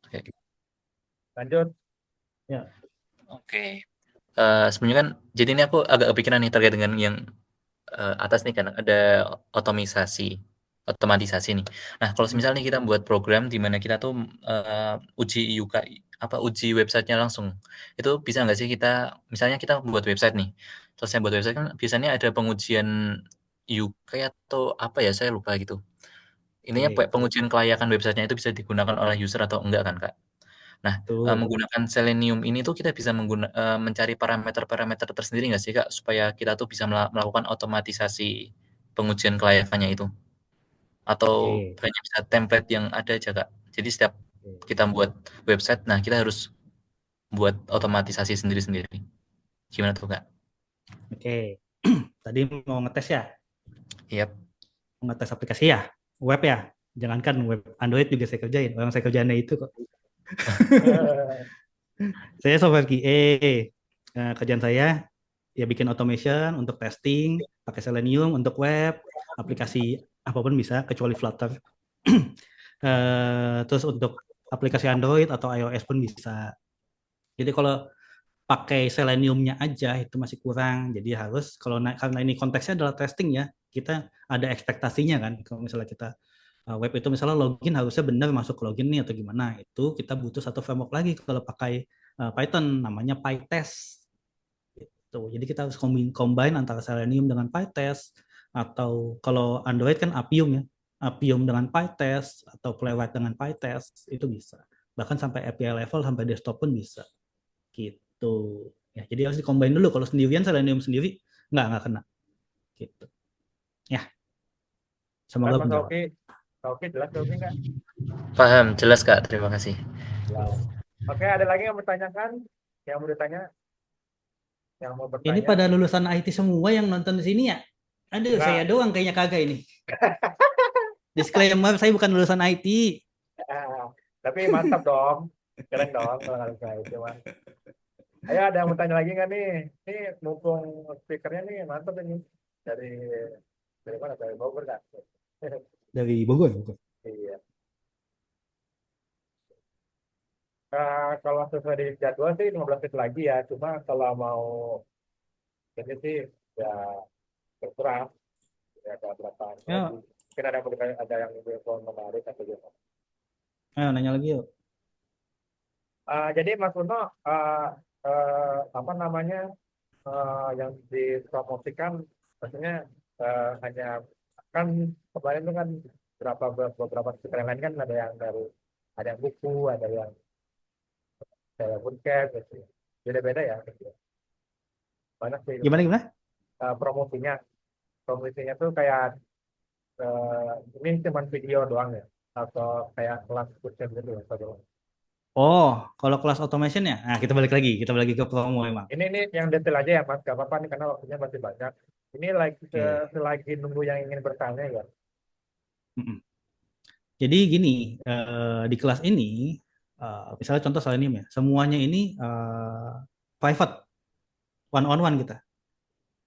Oke. Lanjut. Ya, Oke. Sebenarnya kan, jadi ini aku agak kepikiran nih terkait dengan yang atas nih kan ada otomatisasi nih. Nah, kalau mm, misalnya kita buat program di mana kita tuh uji UI uji websitenya langsung, itu bisa nggak sih kita misalnya kita buat website nih, selesai buat website kan biasanya ada pengujian UI atau apa ya saya lupa gitu. Ininya oke, pengujian kelayakan websitenya itu bisa digunakan oleh user atau enggak kan Kak? Nah, betul. menggunakan Selenium ini tuh kita bisa mencari parameter-parameter tersendiri nggak sih, Kak? Supaya kita tuh bisa melakukan otomatisasi pengujian kelayakannya itu? Atau Oke, hanya bisa template yang ada aja, Kak? Jadi setiap oke, kita buat website, nah kita harus buat otomatisasi sendiri-sendiri. Gimana tuh, Kak? oke. Tadi mau ngetes ya, Yap. mau ngetes aplikasi ya, web ya. Jangankan web Android juga saya kerjain. Orang saya kerjainnya itu kok. Saya software QA. Kerjaan saya ya bikin automation untuk testing, pakai Selenium untuk web, aplikasi apapun bisa kecuali Flutter. Terus untuk aplikasi Android atau iOS pun bisa. Jadi kalau pakai Seleniumnya aja itu masih kurang. Jadi harus kalau karena ini konteksnya adalah testing ya, kita ada ekspektasinya kan. Kalau misalnya kita web itu misalnya login harusnya benar masuk login nih atau gimana, itu kita butuh satu framework lagi kalau pakai Python namanya PyTest. Gitu. Jadi kita harus combine antara Selenium dengan PyTest atau kalau Android kan Appium ya. Appium dengan PyTest atau Playwright dengan PyTest itu bisa. Bahkan sampai API level sampai desktop pun bisa. Gitu. Ya, jadi harus dicombine dulu. Kalau sendirian Selenium sendiri nggak kena. Gitu. Ya, Dan semoga Mas menjawab. Oki, Oki jelas Oki nggak? Paham, jelas, Kak. Terima kasih. Jelas. Oke, ada lagi yang mau bertanyakan? Yang mau ditanya? Yang mau Ini bertanya? pada lulusan IT semua yang nonton di sini ya? Aduh, saya Enggak. doang kayaknya kagak ini. Disclaimer, saya bukan lulusan IT. Ah, tapi mantap dong. Keren dong kalau nggak saya cuma. Ayo ada yang mau tanya lagi nggak nih? Ini mumpung speakernya nih mantap ini. Dari dari mana? Dari Bogor kan? Dari Bogor. Bogor. Iya. Kalau sesuai di jadwal sih 15 menit lagi ya. Cuma kalau mau ini sih ya terserah. Ya, ada berapa lagi. Ya, Mungkin ada yang info menarik atau gimana. ayo nanya lagi yuk. Jadi Mas Uno, apa namanya yang dipromosikan, maksudnya hanya kan kemarin itu kan beberapa speaker yang lain kan ada yang buku, ada yang bootcamp gitu. Beda-beda ya. Gitu. Banyak sih Gimana gimana? promosinya. Promosinya tuh kayak ini cuma video doang ya, atau kayak kelas bootcamp gitu ya. Oh, kalau kelas automation ya, nah kita balik lagi ke promo emang. Ini yang detail aja ya Mas, gak apa-apa nih karena waktunya masih banyak. Ini Oke. selagi nunggu yang ingin bertanya ya. Mm-mm. Jadi gini, di kelas ini, misalnya contoh Selenium ya, semuanya ini private, one on one kita.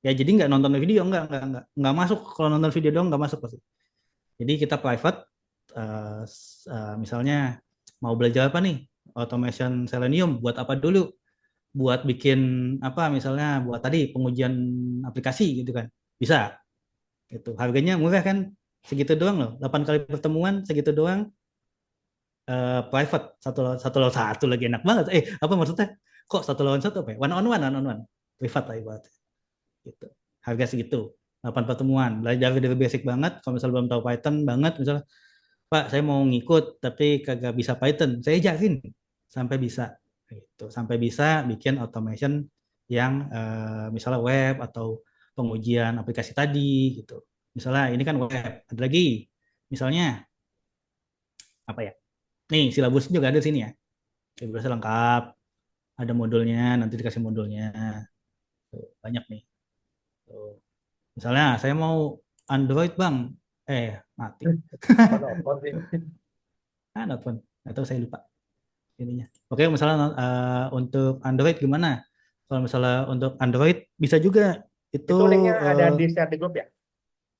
Ya jadi nggak nonton video, nggak masuk. Kalau nonton video doang nggak masuk pasti. Jadi kita private, misalnya mau belajar apa nih, automation Selenium, buat apa dulu? Buat bikin apa misalnya buat tadi pengujian aplikasi gitu kan bisa gitu harganya murah kan segitu doang loh 8 kali pertemuan segitu doang private satu lawan satu lagi enak banget apa maksudnya kok satu lawan satu apa ya? One on one privat lah ibarat gitu harga segitu 8 pertemuan belajar dari basic banget kalau misalnya belum tahu Python banget misalnya Pak saya mau ngikut tapi kagak bisa Python saya ajarin sampai bisa gitu sampai bisa bikin automation yang misalnya web atau pengujian aplikasi tadi gitu misalnya ini kan web ada lagi misalnya apa ya nih silabus juga ada di sini ya silabusnya lengkap ada modulnya nanti dikasih modulnya tuh, banyak nih tuh. Misalnya saya mau Android bang mati Penonton sih. not phone atau saya lupa ininya. Oke, misalnya untuk Android gimana? Kalau misalnya untuk Android bisa juga itu Itu linknya ada eh, di share di grup ya?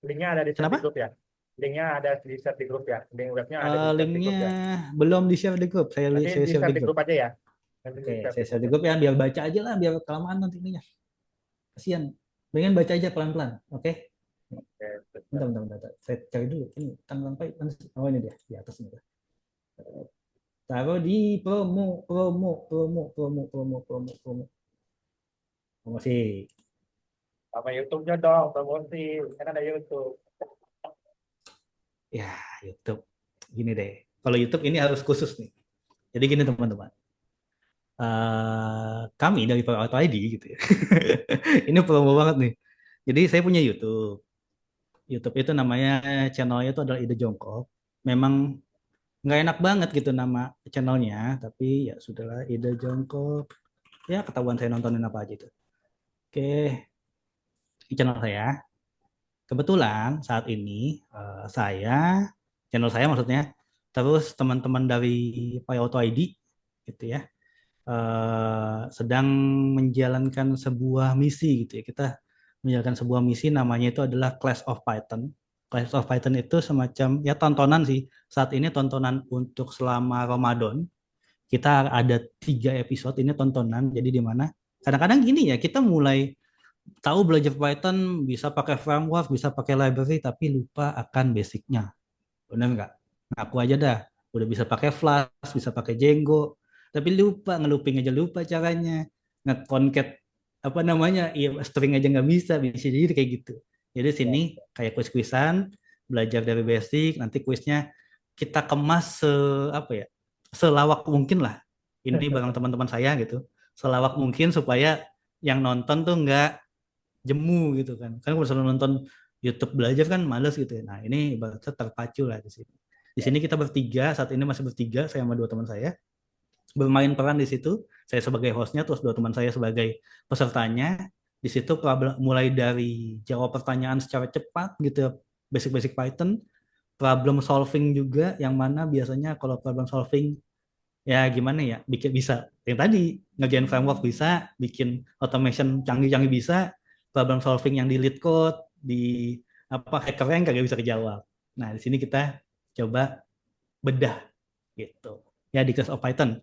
Linknya ada di share di kenapa? grup ya? linknya ada di share di grup ya. Link webnya ada di share di Linknya grup ya. belum di share di grup. Nanti Saya di share share di di grup. grup aja ya. Nanti di Oke, share saya di share grup di grup aja. ya, biar baca aja lah, biar kelamaan nanti ininya. Kasian. Pengen baca aja pelan-pelan. Oke. Oke, Bentar, betul. bentar, bentar. Saya cari dulu. Ini tanggal Python. Oh ini dia di atas nih. Taruh di promo, promo, promo, promo, promo, promo, promo. Promosi. Sama YouTube-nya dong, promosi. Kan ada YouTube. Ya, YouTube. Gini deh. Kalau YouTube ini harus khusus nih. Jadi gini teman-teman. Kami dari Power Auto ID gitu ya. Ini promo banget nih. Jadi saya punya YouTube. YouTube itu namanya channelnya itu adalah Ide Jongkok. Memang nggak enak banget gitu nama channelnya, tapi ya sudahlah Ide Jongkok. Ya ketahuan saya nontonin apa aja itu. Oke, di channel saya. Kebetulan saat ini saya, channel saya maksudnya, terus teman-teman dari Auto ID gitu ya, sedang menjalankan sebuah misi gitu ya. Kita menjalankan sebuah misi namanya itu adalah Clash of Python. Clash of Python itu semacam ya tontonan sih. Saat ini tontonan untuk selama Ramadan. Kita ada 3 episode ini tontonan. Jadi di mana kadang-kadang gini ya, kita mulai tahu belajar Python bisa pakai framework, bisa pakai library, tapi lupa akan basicnya. Benar nggak? Aku aja dah, udah bisa pakai Flash, bisa pakai Django, tapi lupa ngelooping aja lupa caranya, nge-concat apa namanya, iya string aja nggak bisa jadi kayak gitu. Jadi Ya. sini kayak kuis-kuisan, belajar dari basic, nanti kuisnya kita kemas apa ya, selawak mungkin lah. Ini bareng teman-teman saya gitu, selawak mungkin supaya yang nonton tuh nggak jemu gitu kan. Kan kalau misalnya nonton YouTube belajar kan males gitu ya. Nah ini ibaratnya terpacu lah di sini. Di Ya. sini kita bertiga, saat ini masih bertiga, saya sama 2 teman saya, bermain peran di situ. Saya sebagai hostnya, terus 2 teman saya sebagai pesertanya. Di situ mulai dari jawab pertanyaan secara cepat gitu, basic-basic Python, problem solving juga, yang mana biasanya kalau problem solving ya gimana ya, bikin bisa yang tadi ngerjain framework bisa, bikin automation canggih-canggih bisa, problem solving yang di lead code, di apa hacker rank kagak bisa kejawab. Nah di sini kita coba bedah gitu ya di Clash of Python.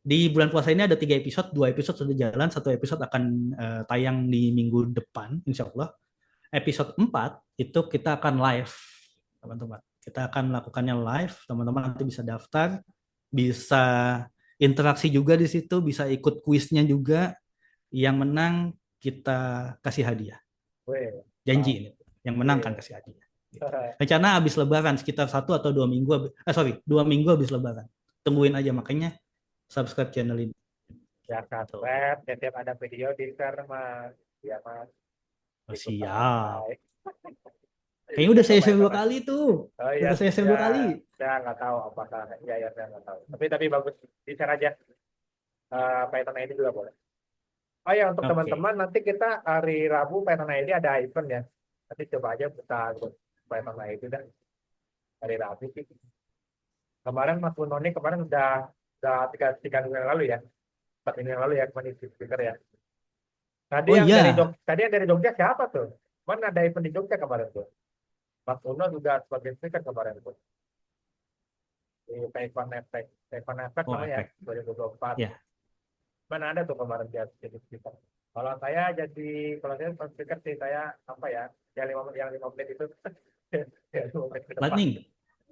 Di bulan puasa ini ada 3 episode, 2 episode sudah jalan, 1 episode akan tayang di minggu depan insya Allah. Episode 4 itu kita akan live teman-teman, kita akan melakukannya live, teman-teman nanti bisa daftar, bisa interaksi juga di situ, bisa ikut kuisnya juga. Yang menang kita kasih hadiah. Weh, Janji Pak. ini. Yang menang kan Weh. kasih hadiah. Gitu. Rencana habis Lebaran sekitar 1 atau 2 minggu. Sorry, 2 minggu habis Lebaran. Tungguin aja, makanya subscribe channel ini. Ya, Tuh. subscribe. Setiap ada video di share, Mas. Ya, Mas. Oh, siap. Ikutan. Kayaknya udah Untuk saya share dua Python. kali tuh. Oh iya, Udah saya share ya, 2 kali. saya nggak tahu apakah ya ya saya nggak tahu. Tapi bagus di share aja. Python ID juga boleh. Oh ya, untuk Oke. teman-teman nanti kita hari Rabu Python ID ada event ya. Nanti coba aja buka grup Python ID dan hari Rabu sih. Kemarin Mas Bunoni kemarin udah tiga minggu yang lalu ya, 4 minggu yang lalu ya kemarin di speaker ya. Oh iya. Tadi yang dari Jogja siapa tuh? Mana ada event di Jogja kemarin tuh? Mas Uno juga sebagai speaker kemarin tuh. Di Python Effect Oh, namanya ya, efek. 2024. Ya. Mana ada tuh kemarin dia jadi speaker. Kalau saya jadi, kalau saya speaker sih saya apa ya, yang 5 menit itu, ya 5 menit ke depan. Lightning.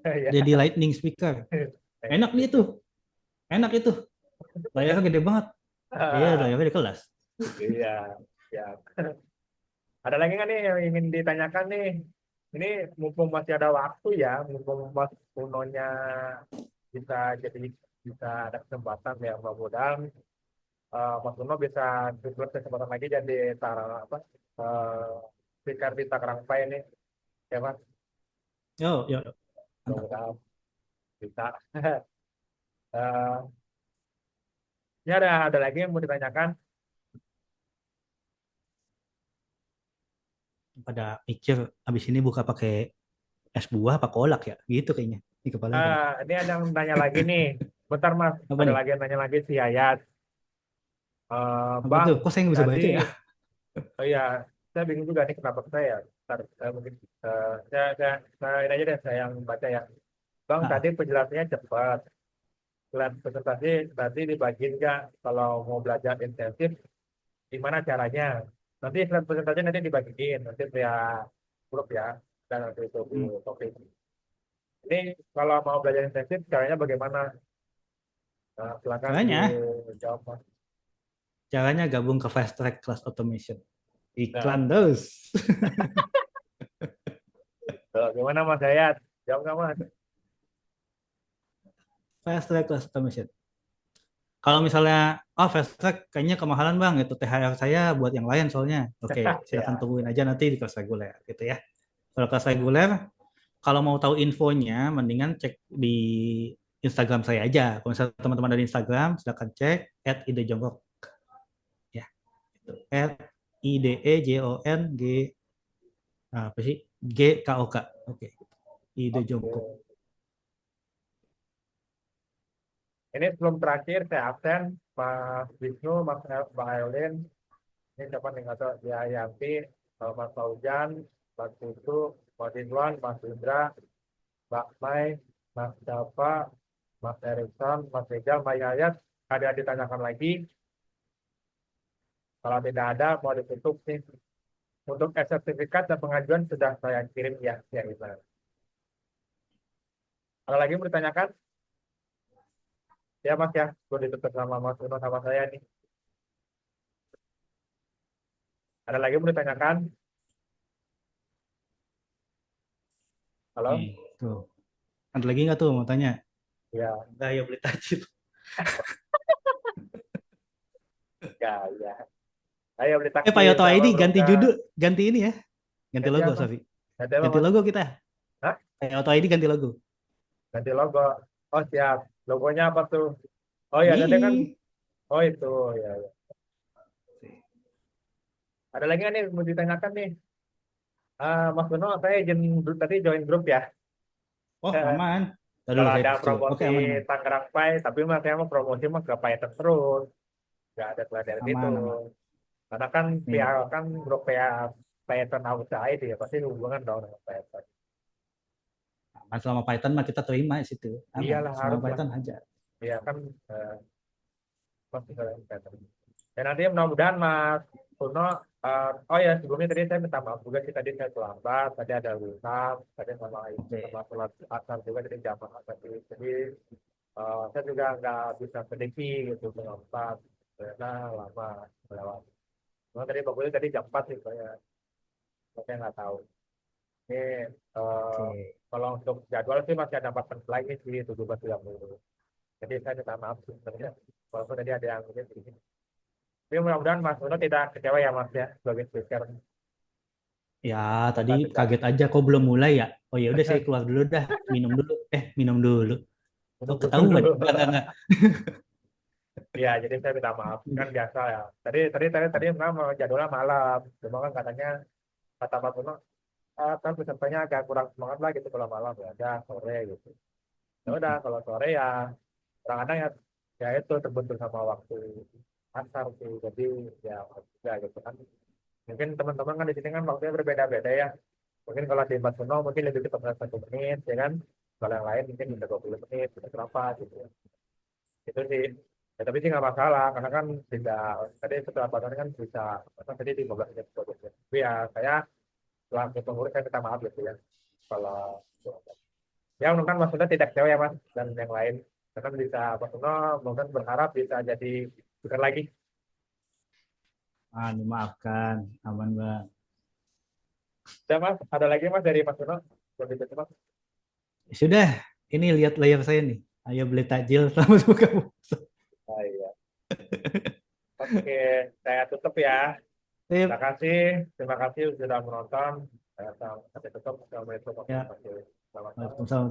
Ya. Jadi lightning speaker. Enak nih itu. Enak itu. Layarnya gede banget. Iya, layarnya di kelas. Iya, ya. Ada lagi nggak nih yang ingin ditanyakan nih? Ini mumpung masih ada waktu ya, mumpung Mas Unonya bisa jadi bisa ada kesempatan ya, mudah-mudahan Mas Uno bisa diberi kesempatan lagi jadi apa speaker di Tangerang Pai ini, ya Mas. Yo, yo, yo. Mantap. Mudah-mudahan bisa. Eh, ini ada lagi yang mau ditanyakan. Pada mikir abis ini buka pakai es buah apa kolak ya gitu kayaknya di kepala pada. Ini ada yang nanya lagi nih. Bentar Mas, Apa ada nih? lagi yang nanya lagi si Yayat. Apa Bang, tuh? Kok saya nggak bisa tadi, baca ya? oh ya, saya bingung juga nih kenapa saya. Ntar, mungkin saya ini aja deh, saya yang baca ya. Bang, Ah, tadi penjelasannya cepat. Kelas presentasi tadi dibagiin nggak? Kalau mau belajar intensif, gimana caranya? Nanti kelas presentasi nanti dibagiin, nanti via grup ya, dan nanti itu di hmm. topik. Ini kalau mau belajar intensif, caranya bagaimana? Nah, silakan Caranya, dijawab, Mas. caranya gabung ke Fast Track Class Automation. Nah, Iklan dos. gimana Mas Hayat? Jawab nggak Mas? Fast Track Class Automation. Kalau misalnya, oh Fast Track kayaknya kemahalan bang, itu THR saya buat yang lain soalnya. Oke, silakan Ya, tungguin aja nanti di kelas reguler gitu ya. Kalau kelas reguler, kalau mau tahu infonya, mendingan cek di Instagram saya aja. Kalau misalnya teman-teman dari Instagram, silakan cek @idejongkok ya. Itu @idejong apa sih? GKOK. Oke, Ide Jongkok. oke. Ini sebelum terakhir saya absen, Mas Wisnu, Mbak Eolin, ini siapa nih nggak tahu, dia Yanti, Mas Fauzan, Mas Putu, Mas Ridwan, Mas Indra, Mbak Mai, Mas Dava, Mas Erikson, Mas Rizal, Mbak Yayat, ada ditanyakan lagi. Kalau tidak ada, mau ditutup nih. Untuk sertifikat dan pengajuan sudah saya kirim ya email. Ada lagi yang mau ditanyakan? Ya Mas ya, gue ditutup sama Mas Uno sama saya nih. Ada lagi yang mau ditanyakan? Halo? Nih, tuh. Ada lagi nggak tuh mau tanya? Ya, Enggak, ya beli tajil. ya. Ayo beli Pak takjil Yoto sama ID Bro ganti Kak. judul, ganti ini ya. Ganti Ganti logo, apa? Sofi. Ganti apa Ganti Mas? logo kita. Hah? Pak Yoto ID ganti logo. Ganti logo. Oh siap. Logonya apa tuh? Oh ya, tadi kan. Nih. Oh itu, ya. Ya. Ada lagi nggak nih mau ditanyakan nih? Mas Beno, saya izin tadi join grup ya. Oh, Eh, aman. Tadi dulu Kalau saya ada kecil. Oke, promosi aman, aman. Tangerang Pai, tapi mas saya mau promosi mah ke Python terus, nggak ada keluar dari situ. Aman, aman. Karena kan Nih, pihak kan grup pihak Python outside ya pasti hubungan dong dengan Python. aman selama Python mah kita terima di situ. Aman. Iyalah Selama harus lah. Python aja. Iya kan eh, pasti dengan Python. Dan nanti mudah-mudahan Mas Puno, oh ya sebelumnya tadi saya minta maaf juga sih tadi saya terlambat, tadi ada urusan, tadi sama Oke. sholat asar juga tadi jam asar. Jadi saya juga nggak bisa prediksi gitu terlambat karena lama melewat. Cuma tadi pokoknya tadi jam 4 sih saya nggak tahu. Ini eh, Oke. kalau untuk jadwal sih masih ada 4 menit lagi sih 17.30. Jadi saya minta maaf sebenarnya walaupun tadi ada yang ini. Tapi mudah-mudahan Mas Uno tidak kecewa ya Mas ya sebagai speaker. Ya, tadi Kita sudah kaget aja kok belum mulai ya. Oh ya udah saya keluar dulu dah. Minum dulu. Minum dulu. Oh, menunggu ketahuan. dulu. Enggak. Iya, jadi saya minta maaf kan biasa ya. Tadi memang jadwalnya malam. Cuma kan katanya kata Mas Uno, kan pesertanya agak kurang semangat lah gitu kalau malam ya. Ada sore gitu. Ya udah kalau sore ya kadang-kadang ya itu terbentur sama waktu asar sih. Jadi ya juga gitu kan. Mungkin teman-teman kan di sini kan waktunya berbeda-beda ya. Mungkin kalau di Mas Uno mungkin lebih cepat 1 menit ya kan. Kalau yang lain mungkin bisa 20 menit, bisa berapa gitu ya. Itu sih. Ya, tapi sih nggak masalah, karena kan tidak, tadi setelah panen kan bisa, kan tadi di 15 menit. Tapi ya saya selaku pengurus saya minta maaf gitu ya. Kalau ya mudah-mudahan Mas Uno tidak kecewa ya Mas dan yang lain. Karena bisa Mas Uno mungkin berharap bisa jadi bukan lagi. Dimaafkan. Aman, Bang. Ya Mas, ada lagi Mas dari Mas Uno? Belum gitu Mas. Sudah, ini lihat layar saya nih. Ayo beli takjil selamat buka puasa. Ah, iya. Oke, saya tutup ya. Sip. Terima kasih sudah menonton. Saya sampai tutup. Assalamualaikum Ya, warahmatullahi wabarakatuh. Selamat malam. Waalaikumsalam.